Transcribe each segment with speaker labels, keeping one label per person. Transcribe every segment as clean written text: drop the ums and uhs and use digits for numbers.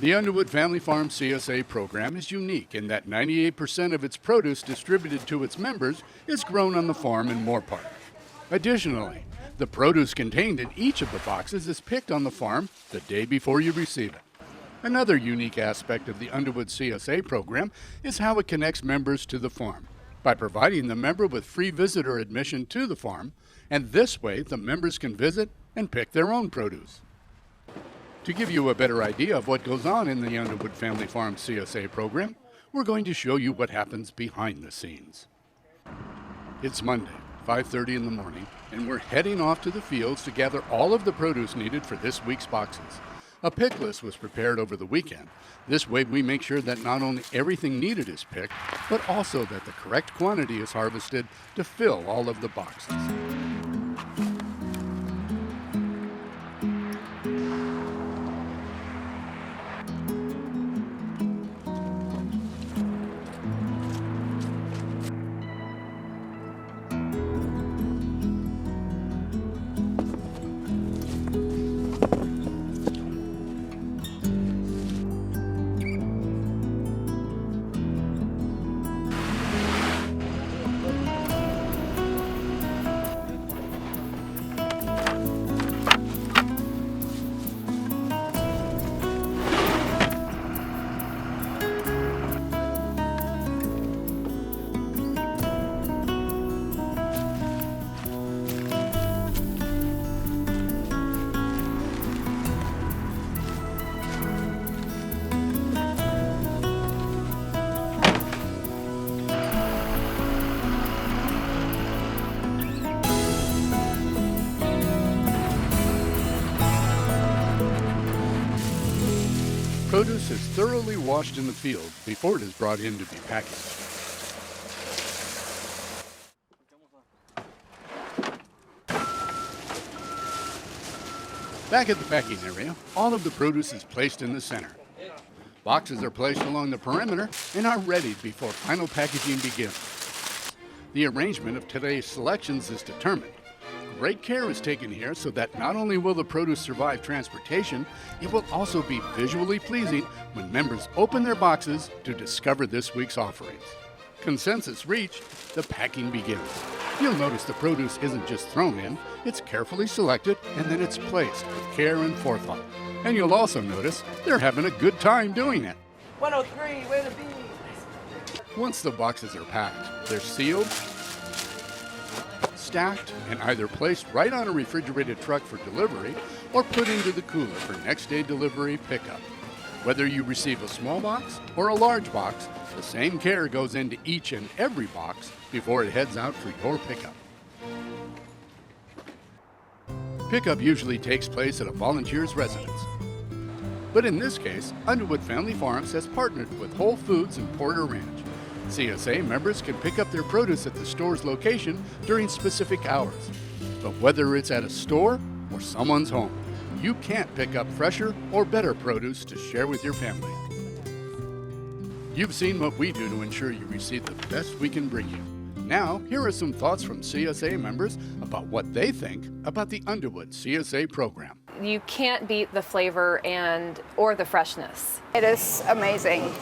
Speaker 1: The Underwood Family Farm CSA program is unique in that 98% of its produce distributed to its members is grown on the farm in Moorpark. Additionally, the produce contained in each of the boxes is picked on the farm the day before you receive it. Another unique aspect of the Underwood CSA program is how it connects members to the farm by providing the member with free visitor admission to the farm, and this way the members can visit and pick their own produce. To give you a better idea of what goes on in the Underwood Family Farm CSA program, we're going to show you what happens behind the scenes. It's Monday, 5:30 in the morning, and we're heading off to the fields to gather all of the produce needed for this week's boxes. A pick list was prepared over the weekend. This way we make sure that not only everything needed is picked, but also that the correct quantity is harvested to fill all of the boxes. Produce is thoroughly washed in the field before it is brought in to be packaged. Back at the packing area, all of the produce is placed in the center. Boxes are placed along the perimeter and are ready before final packaging begins. The arrangement of today's selections is determined. Great care is taken here so that not only will the produce survive transportation, it will also be visually pleasing when members open their boxes to discover this week's offerings. Consensus reached, the packing begins. You'll notice the produce isn't just thrown in, it's carefully selected and then it's placed with care and forethought. And you'll also notice they're having a good time doing it.
Speaker 2: 103, way to be!
Speaker 1: Once the boxes are packed, they're sealed, stacked, and either placed right on a refrigerated truck for delivery or put into the cooler for next day delivery pickup. Whether you receive a small box or a large box, the same care goes into each and every box before it heads out for your pickup. Pickup usually takes place at a volunteer's residence. But in this case, Underwood Family Farms has partnered with Whole Foods and Porter Ranch. CSA members can pick up their produce at the store's location during specific hours. But whether it's at a store or someone's home, you can't pick up fresher or better produce to share with your family. You've seen what we do to ensure you receive the best we can bring you. Now, here are some thoughts from CSA members about what they think about the Underwood CSA program.
Speaker 3: You can't beat the flavor or the freshness.
Speaker 4: It is amazing.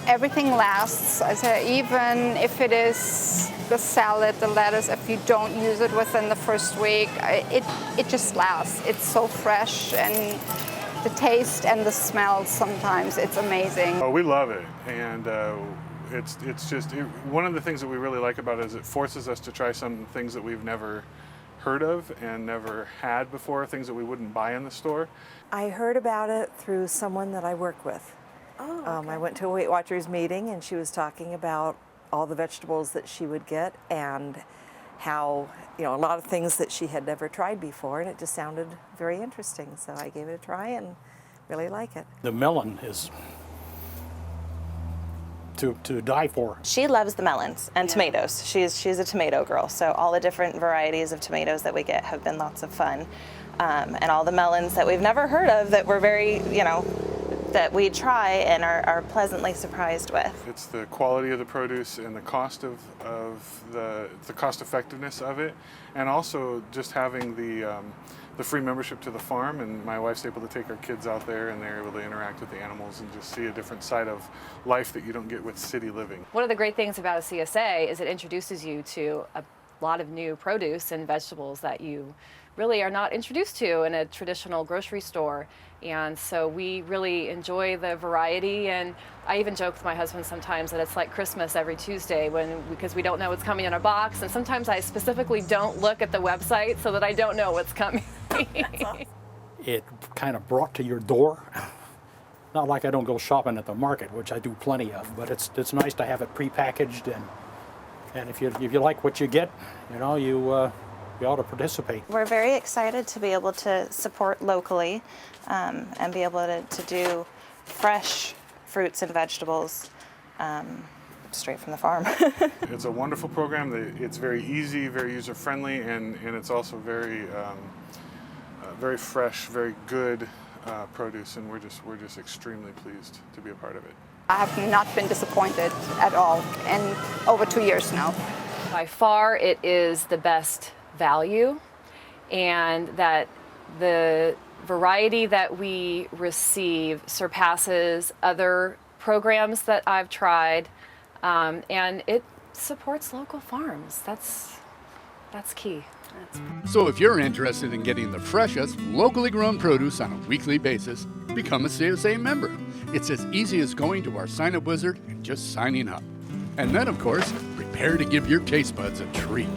Speaker 4: Everything lasts. I say, even if it is the salad, the lettuce, if you don't use it within the first week, it just lasts. It's so fresh, and the taste and the smell sometimes, it's amazing.
Speaker 5: Oh, we love it, and it's just one of the things that we really like about it is it forces us to try some things that we've never heard of and never had before, things that we wouldn't buy in the store.
Speaker 2: I heard about it through someone that I work with. Oh, okay. I went to a Weight Watchers meeting and she was talking about all the vegetables that she would get and how, a lot of things that she had never tried before, and it just sounded very interesting. So I gave it a try and really like it.
Speaker 6: The melon is to die for.
Speaker 7: She loves the melons and tomatoes. She's a tomato girl, so all the different varieties of tomatoes that we get have been lots of fun. And all the melons that we've never heard of that were very, that we try and are pleasantly surprised with.
Speaker 5: It's the quality of the produce and the cost of the cost effectiveness of it, and also just having the free membership to the farm, and my wife's able to take our kids out there and they're able to interact with the animals and just see a different side of life that you don't get with city living.
Speaker 3: One of the great things about a CSA is it introduces you to a lot of new produce and vegetables that you really are not introduced to in a traditional grocery store. And so we really enjoy the variety, and I even joke with my husband sometimes that it's like Christmas every Tuesday because we don't know what's coming in a box, and sometimes I specifically don't look at the website so that I don't know what's coming.
Speaker 6: It kind of brought to your door. Not like I don't go shopping at the market, which I do plenty of, but it's nice to have it prepackaged, and if you like what you get, you know, you ought to participate.
Speaker 7: We're very excited to be able to support locally and be able to do fresh fruits and vegetables straight from the farm.
Speaker 5: It's a wonderful program. It's very easy, very user-friendly, and it's also very very fresh, very good produce, and we're just extremely pleased to be a part of it.
Speaker 4: I have not been disappointed at all in over 2 years now.
Speaker 3: By far, it is the best value, and that the variety that we receive surpasses other programs that I've tried, and it supports local farms. That's key.
Speaker 1: So if you're interested in getting the freshest, locally grown produce on a weekly basis, become a CSA member. It's as easy as going to our sign-up wizard and just signing up. And then, of course, prepare to give your taste buds a treat.